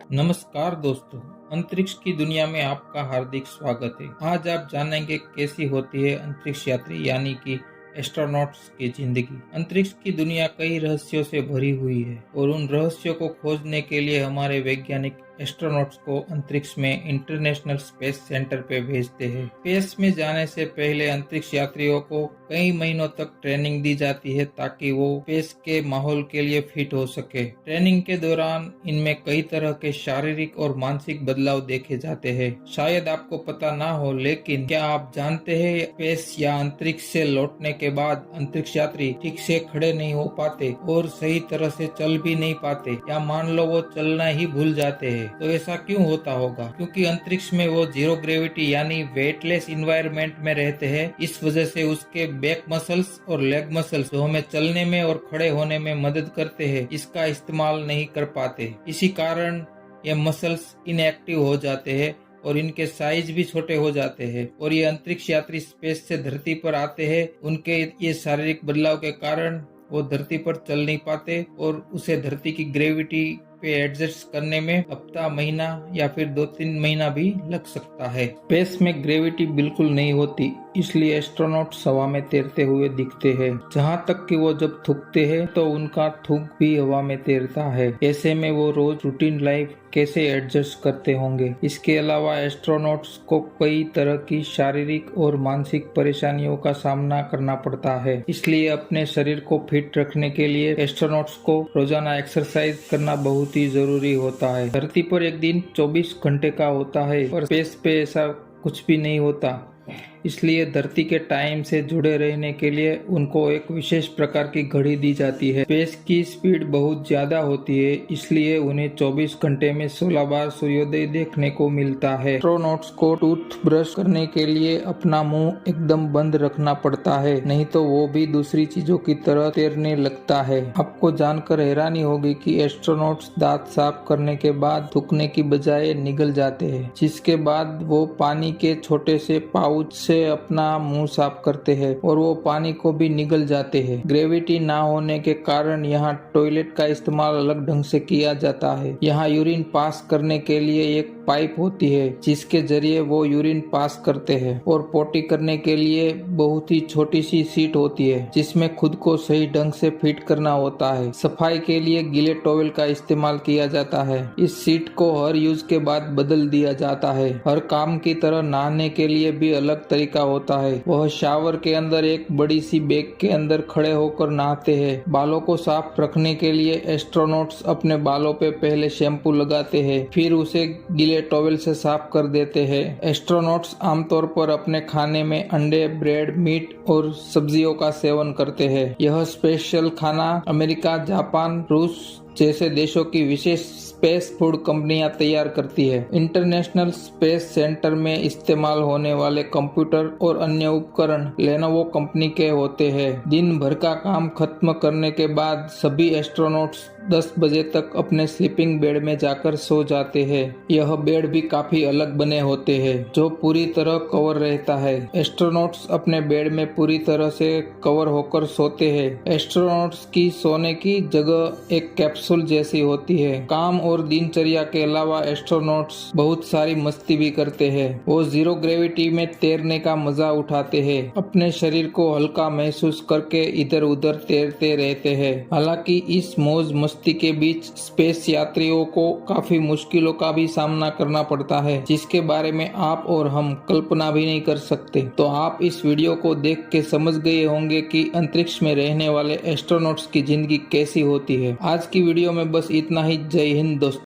नमस्कार दोस्तों, अंतरिक्ष की दुनिया में आपका हार्दिक स्वागत है। आज आप जानेंगे कैसी होती है अंतरिक्ष यात्री यानी कि एस्ट्रोनॉट्स की जिंदगी। अंतरिक्ष की दुनिया कई रहस्यों से भरी हुई है और उन रहस्यों को खोजने के लिए हमारे वैज्ञानिक एस्ट्रोनॉट्स को अंतरिक्ष में इंटरनेशनल स्पेस सेंटर पे भेजते हैं। स्पेस में जाने से पहले अंतरिक्ष यात्रियों को कई महीनों तक ट्रेनिंग दी जाती है ताकि वो स्पेस के माहौल के लिए फिट हो सके। ट्रेनिंग के दौरान इनमें कई तरह के शारीरिक और मानसिक बदलाव देखे जाते हैं। शायद आपको पता ना हो, लेकिन क्या आप जानते हैं स्पेस या अंतरिक्ष से लौटने के बाद अंतरिक्ष यात्री ठीक से खड़े नहीं हो पाते और सही तरह से चल भी नहीं पाते, या मान लो वो चलना ही भूल जाते हैं। तो ऐसा क्यों होता होगा? क्योंकि अंतरिक्ष में वो जीरो ग्रेविटी यानी वेटलेस इन्वायरमेंट में रहते हैं। इस वजह से उसके बैक मसल्स और लेग मसल्स जो हमें चलने में और खड़े होने में मदद करते हैं, इसका इस्तेमाल नहीं कर पाते। इसी कारण ये मसल्स इनएक्टिव हो जाते हैं और इनके साइज भी छोटे हो जाते हैं। और ये अंतरिक्ष यात्री स्पेस से धरती पर आते हैं, उनके ये शारीरिक बदलाव के कारण वो धरती पर चल नहीं पाते और उसे धरती की ग्रेविटी पे एडजस्ट करने में हफ्ता, महीना या फिर 2-3 महीना भी लग सकता है। स्पेस में ग्रेविटी बिल्कुल नहीं होती, इसलिए एस्ट्रोनॉट्स हवा में तैरते हुए दिखते हैं। जहाँ तक कि वो जब थूकते हैं तो उनका थूक भी हवा में तैरता है। ऐसे में वो रोज रूटीन लाइफ कैसे एडजस्ट करते होंगे। इसके अलावा एस्ट्रोनॉट्स को कई तरह की शारीरिक और मानसिक परेशानियों का सामना करना पड़ता है। इसलिए अपने शरीर को फिट रखने के लिए एस्ट्रोनॉट्स को रोजाना एक्सरसाइज करना बहुत ही जरूरी होता है। धरती पर एक दिन 24 घंटे का होता है और स्पेस पे ऐसा कुछ भी नहीं होता। इसलिए धरती के टाइम से जुड़े रहने के लिए उनको एक विशेष प्रकार की घड़ी दी जाती है। स्पेस की स्पीड बहुत ज्यादा होती है, इसलिए उन्हें 24 घंटे में 16 बार सूर्योदय देखने को मिलता है। एस्ट्रोनॉट्स को टूथ ब्रश करने के लिए अपना मुंह एकदम बंद रखना पड़ता है, नहीं तो वो भी दूसरी चीजों की तरह तैरने लगता है। आपको जानकर हैरानी होगी कि एस्ट्रोनॉट्स दांत साफ करने के बाद थूकने की बजाय निगल जाते हैं, जिसके बाद वो पानी के छोटे से पाउच से अपना मुंह साफ करते हैं और वो पानी को भी निगल जाते हैं। ग्रेविटी ना होने के कारण यहाँ टॉयलेट का इस्तेमाल अलग ढंग से किया जाता है। यहाँ यूरिन पास करने के लिए एक पाइप होती है जिसके जरिए वो यूरिन पास करते हैं, और पोटी करने के लिए बहुत ही छोटी सी सीट होती है जिसमें खुद को सही ढंग से फिट करना होता है। सफाई के लिए गीले टॉवल का इस्तेमाल किया जाता है। इस सीट को हर यूज के बाद बदल दिया जाता है। हर काम की तरह नहाने के लिए भी अलग तरीका होता है। वह शावर के अंदर एक बड़ी सी बैग के अंदर खड़े होकर नहाते हैं। बालों को साफ रखने के लिए एस्ट्रोनॉट्स अपने बालों पे पहले शैम्पू लगाते हैं, फिर उसे गीले टॉवल से साफ कर देते हैं। एस्ट्रोनॉट्स आमतौर पर अपने खाने में अंडे, ब्रेड, मीट और सब्जियों का सेवन करते हैं। यह स्पेशल खाना अमेरिका, जापान, रूस जैसे देशों की विशेष स्पेस फूड कंपनियां तैयार करती है। इंटरनेशनल स्पेस सेंटर में इस्तेमाल होने वाले कंप्यूटर और अन्य उपकरण लेनोवो कंपनी के होते हैं। दिन भर का काम खत्म करने के बाद सभी एस्ट्रोनॉट्स 10 बजे तक अपने स्लीपिंग बेड में जाकर सो जाते हैं। यह बेड भी काफी अलग बने होते हैं जो पूरी तरह कवर रहता है। एस्ट्रोनॉट्स अपने बेड में पूरी तरह से कवर होकर सोते हैं। एस्ट्रोनॉट्स की सोने की जगह एक कैप्सूल जैसी होती है। काम और दिनचर्या के अलावा एस्ट्रोनॉट्स बहुत सारी मस्ती भी करते हैं। वो जीरो ग्रेविटी में तैरने का मजा उठाते हैं, अपने शरीर को हल्का महसूस करके इधर उधर तैरते रहते हैं। हालांकि इस मौज मस्ती के बीच स्पेस यात्रियों को काफी मुश्किलों का भी सामना करना पड़ता है, जिसके बारे में आप और हम कल्पना भी नहीं कर सकते। तो आप इस वीडियो को देख के समझ गए होंगे कि अंतरिक्ष में रहने वाले एस्ट्रोनॉट्स की जिंदगी कैसी होती है। आज की वीडियो में बस इतना ही। जय हिंद दोस्तों।